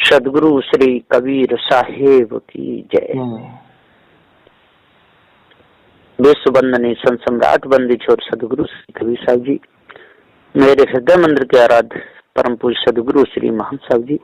सदगुरु श्री कबीर साहेब की जय। विश्व वंदनीय संत सम्राट बंदी छोर सदगुरु श्री कबीर साहब जी, मेरे हृदय मंदिर के आराध्य परम पूज्य सदगुरु श्री महंत साहब जी,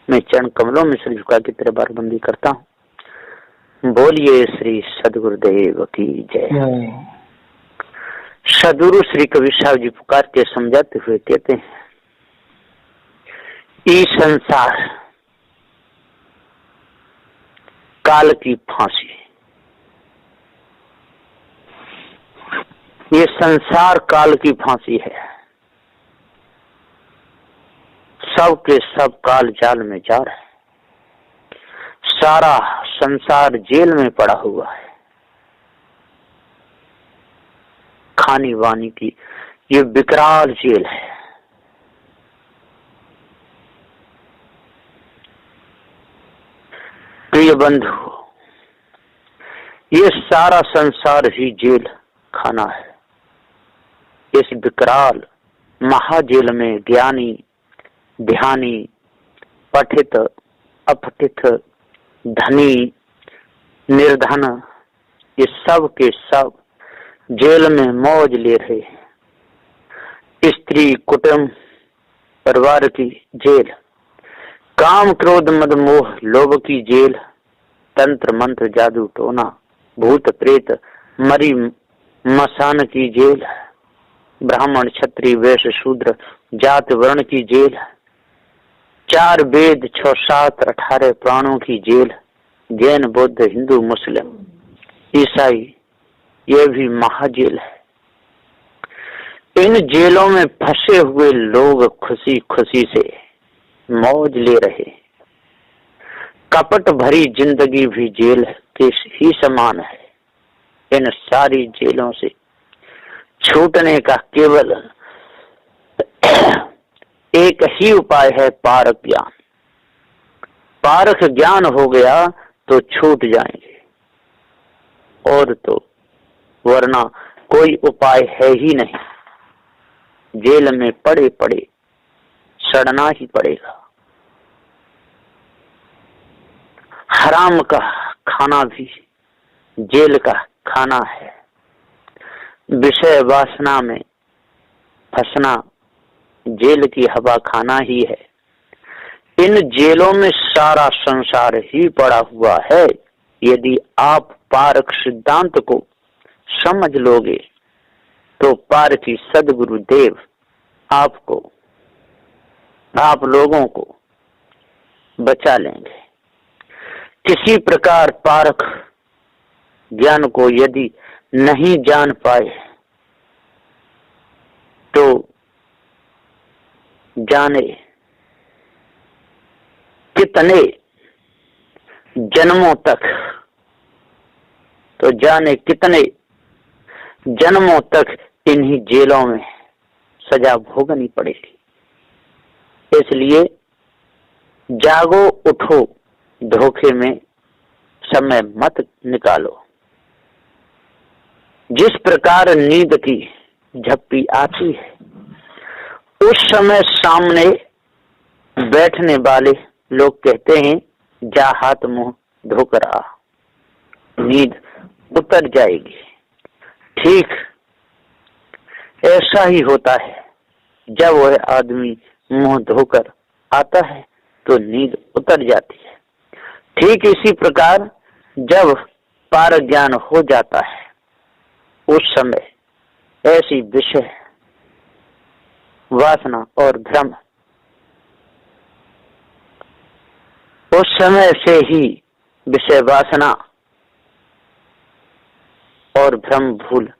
मैं चरण कमलों में सिर झुका के तेरे बार बंदी करता हूँ। बोलिए श्री सदगुरुदेव की जय। सदगुरु श्री कबीर साहब जी पुकार के समझाते हुए कहते हैं, ये संसार काल की फांसी, ये संसार काल की फांसी है। सब के सब काल जाल में जा रहे हैं। सारा संसार जेल में पड़ा हुआ है। खानी वानी की ये विकराल जेल है। प्रिय बंधु, ये सारा संसार ही जेल खाना है। इस विकराल महाजेल में ज्ञानी, ध्यानी, पठित, अपठित, धनी, निर्धन, ये सब के सब जेल में मौज ले रहे हैं। स्त्री, कुटुंब, परिवार की जेल, काम, क्रोध, मद, मोह, लोभ की जेल, तंत्र मंत्र, जादू टोना, भूत प्रेत, मरी मसान की जेल, ब्राह्मण, क्षत्रिय, वैश्य, शूद्र, जात वर्ण की जेल, 4 वेद, 6, 7, 18 प्राणों की जेल, जैन, बौद्ध, हिंदू, मुस्लिम, ईसाई, ये भी महाजेल है। इन जेलों में फंसे हुए लोग खुशी खुशी से मौज ले रहे। कपट भरी जिंदगी भी जेल के ही समान है। इन सारी जेलों से छूटने का केवल एक ही उपाय है, पारक ज्ञान। पारक ज्ञान हो गया तो छूट जाएंगे, और तो वरना कोई उपाय है ही नहीं। जेल में पड़े पड़े सड़ना ही पड़ेगा। हराम का खाना भी जेल का खाना है। विषय वासना में फंसना जेल की हवा खाना ही है। इन जेलों में सारा संसार ही पड़ा हुआ है। यदि आप पारक सिद्धांत को समझ लोगे तो पारकी सदगुरु देव आपको, आप लोगों को बचा लेंगे। किसी प्रकार पारक ज्ञान को यदि नहीं जान पाए तो जाने कितने जन्मों तक, तो जाने कितने जन्मों तक इन्हीं जेलों में सजा भोगनी पड़ेगी। इसलिए जागो, उठो, धोखे में समय मत निकालो। जिस प्रकार नींद की झप्पी आती है, उस समय सामने बैठने वाले लोग कहते हैं, जा हाथ मुंह धोकर आ, नींद उतर जाएगी। ठीक ऐसा ही होता है। जब वह आदमी मुंह धोकर आता है तो नींद उतर जाती है। ठीक इसी प्रकार जब पारक ज्ञान हो जाता है, उस समय ऐसी विषय वासना और भ्रम, उस समय से ही विषय वासना और भ्रम भूल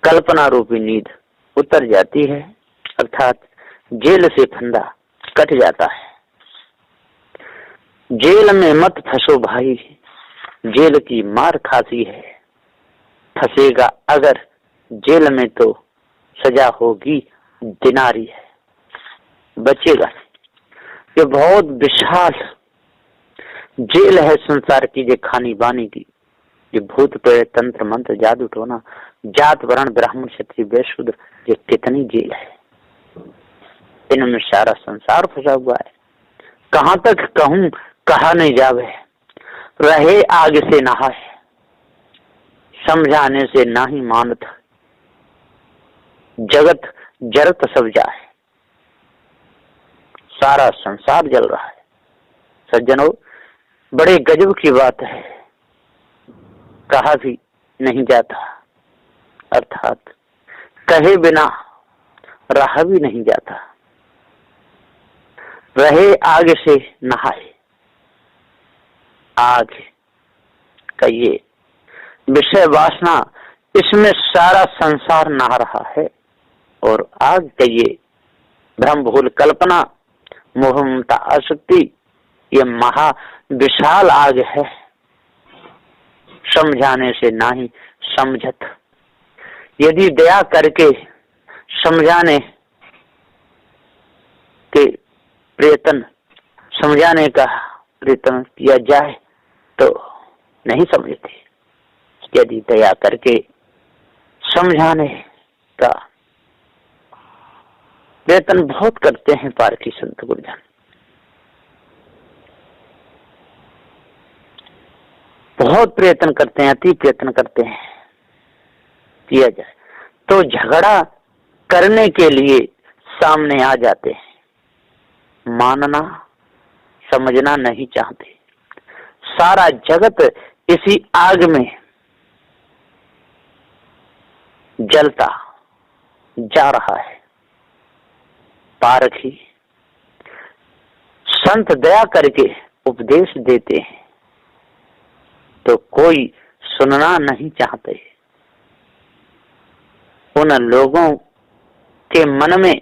कल्पना रूपी नींद उतर जाती है, अर्थात जेल से फंदा कट जाता है। जेल में मत फंसो भाई, जेल की मार खासी है। फंसेगा अगर जेल में तो सजा होगी दिनारी है, बचेगा। ये बहुत विशाल जेल है संसार की, ये खानी बानी की, ये भूत प्रेत, तंत्र मंत्र, जादू टोना, जात वर्ण, ब्राह्मण, क्षत्रिय, वैश्य, शूद्र, ये कितनी जेल है। इनमें सारा संसार फंसा हुआ है। कहाँ तक कहूँ कहा नहीं जावे, रहे आग से नहाए, समझाने से ना ही मानत, जगत जरत सब जाए। सारा संसार जल रहा है। सज्जनों, बड़े गजब की बात है, कहा भी नहीं जाता, अर्थात कहे बिना रहा भी नहीं जाता। रहे आग से नहाए, आग का ये विषय वासना, इसमें सारा संसार नहा रहा है। और आग का ये भ्रम भूल कल्पना, मोह ममता आसक्ति, ये महा विशाल आग है, समझाने से ना ही समझत। यदि दया करके समझाने के प्रयत्न, समझाने का प्रयत्न किया जाए तो नहीं समझते। यदि दया करके समझाने का प्रयत्न बहुत करते हैं पारखी संत गुरुजन, बहुत प्रयत्न करते हैं, अति प्रयत्न करते हैं किया जाए, तो झगड़ा करने के लिए सामने आ जाते हैं, मानना समझना नहीं चाहते। सारा जगत इसी आग में जलता जा रहा है। पारखी संत दया करके उपदेश देते हैं तो कोई सुनना नहीं चाहते। उन लोगों के मन में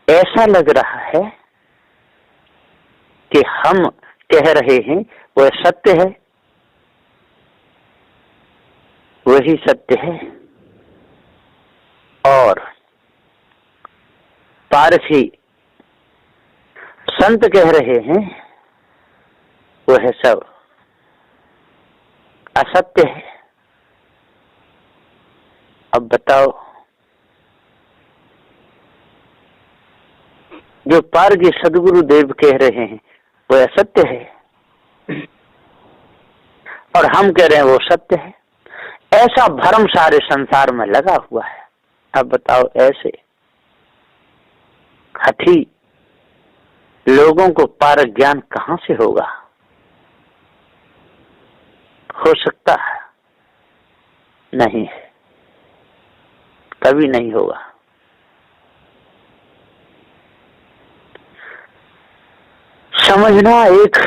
ऐसा लग रहा है कि हम कह रहे हैं वह सत्य है, वही सत्य है, और पारसी संत कह रहे हैं वह सब असत्य है। अब बताओ, जो पारगी सदगुरु देव कह रहे हैं वह असत्य है और हम कह रहे हैं वो सत्य है। ऐसा भ्रम सारे संसार में लगा हुआ है। अब बताओ, ऐसे हठी लोगों को पारक ज्ञान कहां से होगा? हो सकता है नहीं है, कभी नहीं होगा। समझना एक,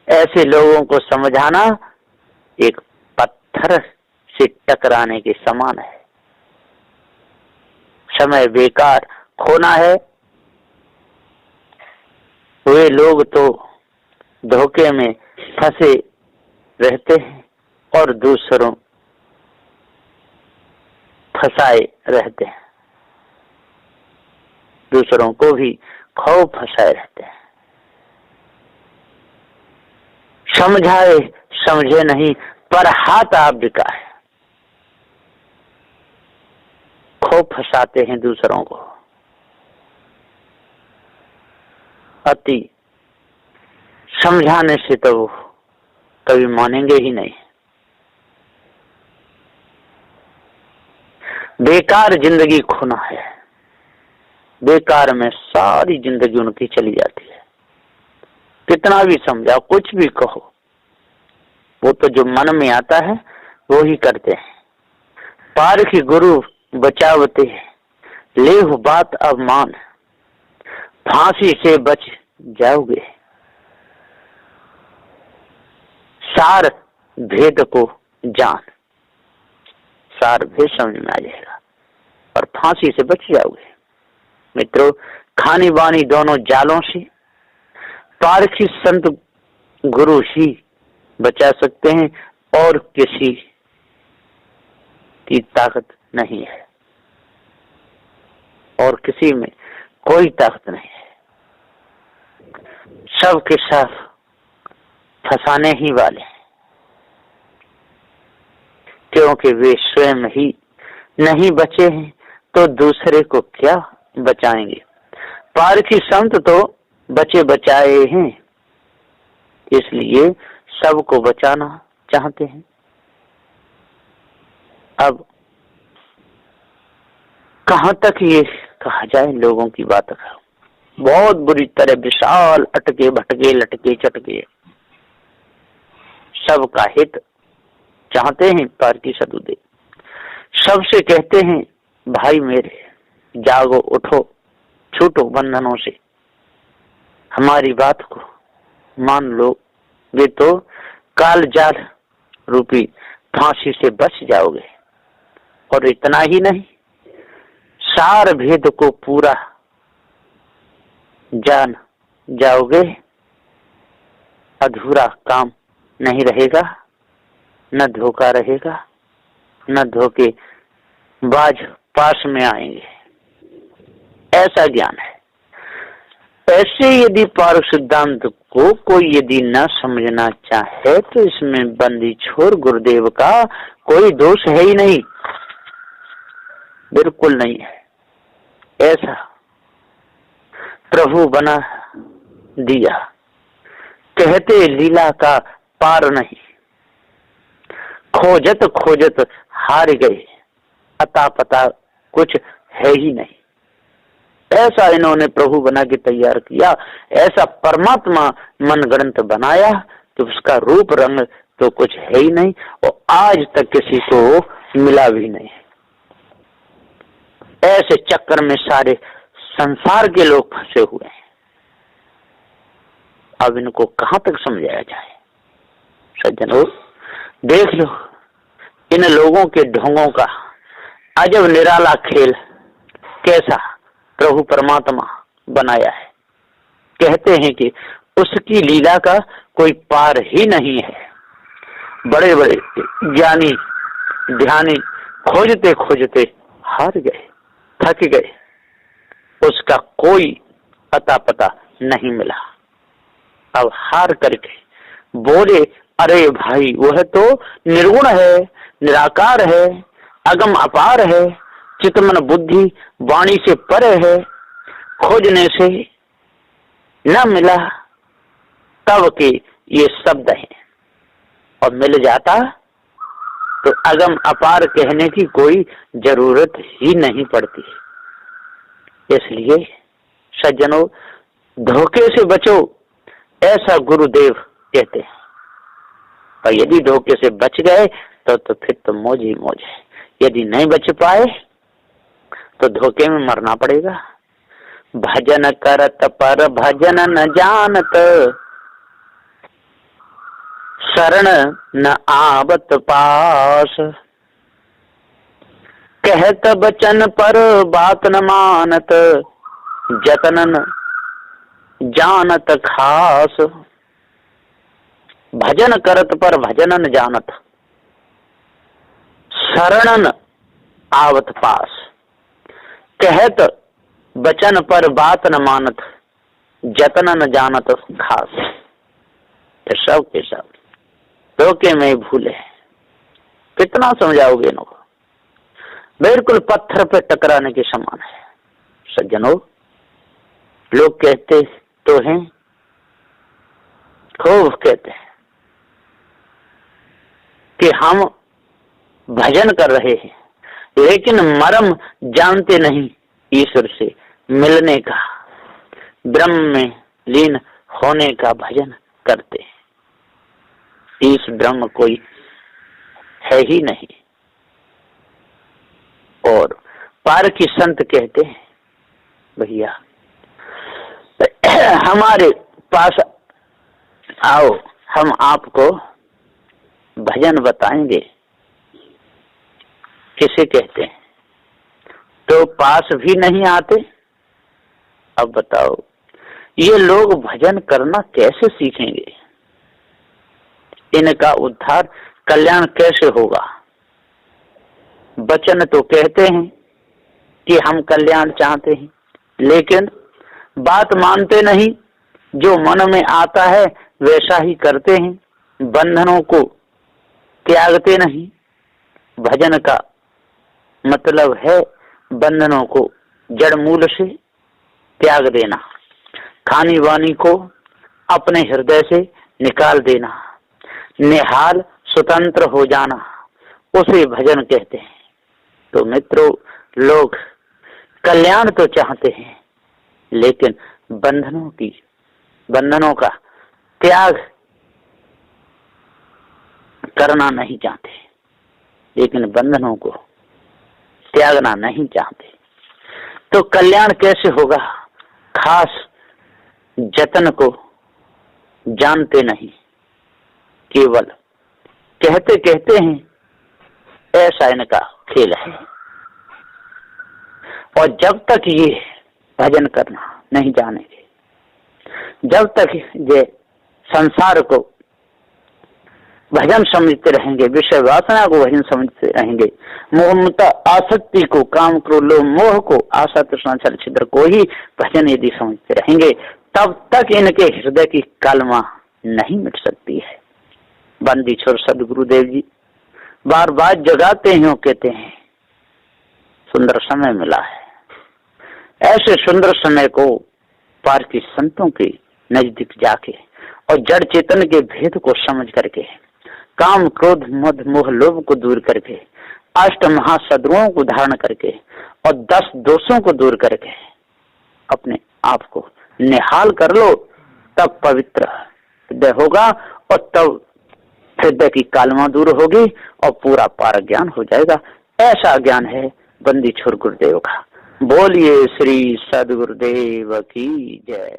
ऐसे लोगों को समझाना एक पत्थर से टकराने के समान है। समय बेकार खोना है। वे लोग तो धोखे में फंसे रहते हैं और दूसरों फंसाए रहते हैं, दूसरों को भी खौफ फंसाए रहते हैं। समझाए समझे नहीं, पर हाथ आप बिका है, खौफ फंसाते हैं दूसरों को। अति समझाने से तो वो कभी मानेंगे ही नहीं। बेकार जिंदगी खोना है, बेकार में सारी जिंदगी उनकी चली जाती है। कितना भी समझाओ, कुछ भी कहो, वो तो जो मन में आता है वो ही करते हैं। पारखी गुरु बचावते लेह बात अब मान, फांसी से बच जाओगे। सार भेद को जान, सार भेद समझ में आ जाएगा और फांसी से बच जाओगे। मित्रों, खानी बानी दोनों जालों से पारखी संत गुरु ही बचा सकते हैं और किसी की ताकत नहीं है, और किसी में कोई ताकत नहीं है। सब के सब फंसाने ही वाले हैं, क्योंकि वे स्वयं ही नहीं बचे हैं तो दूसरे को क्या बचाएंगे। पारखी संत तो बचे बचाए हैं, इसलिए सबको बचाना चाहते हैं। अब कहां तक ये कहा जाए, लोगों की बात का बहुत बुरी तरह विशाल अटके भटके लटके चटके सबका हित चाहते हैं। पार की सदुदे सबसे कहते हैं, भाई मेरे जागो उठो, छूटो बंधनों से, हमारी बात को मान लो, वे तो काल जाल रूपी फांसी से बच जाओगे। और इतना ही नहीं, सार भेद को पूरा जान जाओगे, अधूरा काम नहीं रहेगा, न धोखा रहेगा, न धोखे बाज पास में आएंगे। ऐसा ज्ञान है। ऐसे यदि पारक सिद्धांत को कोई यदि न समझना चाहे तो इसमें बंदी छोर गुरुदेव का कोई दोष है ही नहीं, बिल्कुल नहीं है। ऐसा प्रभु बना दिया, कहते लीला का पार नहीं, खोजत खोजत हार गए, अता पता कुछ है ही नहीं। ऐसा इन्होंने प्रभु बना के तैयार किया, ऐसा परमात्मा मनगढ़ंत बनाया कि उसका रूप रंग तो कुछ है ही नहीं, और आज तक किसी को मिला भी नहीं। ऐसे चक्कर में सारे संसार के लोग फंसे हुए हैं। अब इनको कहां तक समझाया जाए। सज्जनों, देख लो इन लोगों के ढोंगों का अजब निराला खेल कैसा प्रभु परमात्मा बनाया है। कहते हैं कि उसकी लीला का कोई पार ही नहीं है। बड़े बड़े ज्ञानी ध्यानी खोजते खोजते हार गए, थक गए, उसका कोई अता पता नहीं मिला। अब हार करके बोले, अरे भाई वह तो निर्गुण है, निराकार है, अगम अपार है, चितमन बुद्धि वाणी से परे है, खोजने से न मिला तब के ये शब्द है, और मिल जाता तो अगम अपार कहने की कोई जरूरत ही नहीं पड़ती। इसलिए सज्जनों, धोखे से बचो, ऐसा गुरुदेव कहते हैं। और यदि धोखे से बच गए तो फिर तो मौज ही मौज है। यदि नहीं बच पाए तो धोखे में मरना पड़ेगा। भजन करत पर भजन न जानत, शरण न आवत पास, कहत बचन पर बात न मानत, जतन न जानत खास। भजन करत पर भजन न जानत, शरण न आवत पास, कहत बचन पर बात न मानत, जतन न जानत खास। तो सब के सब धोखे में भूले, कितना समझाओगे इनको। बिल्कुल पत्थर पे टकराने के समान है। सज्जनों, लोग कहते तो हैं, खूब कहते हैं कि हम भजन कर रहे हैं, लेकिन मर्म जानते नहीं ईश्वर से मिलने का, ब्रह्म में लीन होने का भजन करते हैं। इस ब्रह्म कोई है ही नहीं। और पार की संत कहते हैं, भैया हमारे पास आओ, हम आपको भजन बताएंगे। किसे कहते हैं? तो पास भी नहीं आते। अब बताओ, ये लोग भजन करना कैसे सीखेंगे? इनका उद्धार कल्याण कैसे होगा? वचन तो कहते हैं कि हम कल्याण चाहते हैं, लेकिन बात मानते नहीं। जो मन में आता है वैसा ही करते हैं, बंधनों को त्यागते नहीं। भजन का मतलब है बंधनों को जड़ मूल से त्याग देना। खानी वानी को अपने हृदय से निकाल देना, निहाल स्वतंत्र हो जाना, उसे भजन कहते हैं। तो मित्रों, लोग कल्याण तो चाहते हैं लेकिन बंधनों का त्याग करना नहीं चाहते, लेकिन बंधनों को त्यागना नहीं चाहते। तो कल्याण कैसे होगा? खास जतन को जानते नहीं, केवल कहते कहते हैं, ऐसा इनका खेल है। और जब तक ये भजन करना नहीं जानेंगे, जब तक ये संसार को भजन समझते रहेंगे, विषय वासना को भजन समझते रहेंगे, मोह ममता आसक्ति को, काम क्रोध लोभ मोह को, आशा तृष्णा छल छिद्र को ही भजन यदि समझते रहेंगे, तब तक इनके हृदय की कलमा नहीं मिट सकती है। बंदी छोर सदगुरुदेव जी बार बार जगाते हैं, कहते हैं सुंदर समय मिला है। ऐसे सुंदर समय को पार की संतों के नजदीक जाके और जड़ चेतन के भेद को समझ करके, काम क्रोध मद मोह लोभ को दूर करके, अष्ट महासद्गुणों को धारण करके और 10 दोषों को दूर करके अपने आप को निहाल कर लो, तब पवित्र हृदय होगा और तब हृदय की कालमा दूर होगी और पूरा पार ज्ञान हो जाएगा। ऐसा ज्ञान है बंदी छोर गुरुदेव का। बोलिए श्री सदगुरुदेव की जय।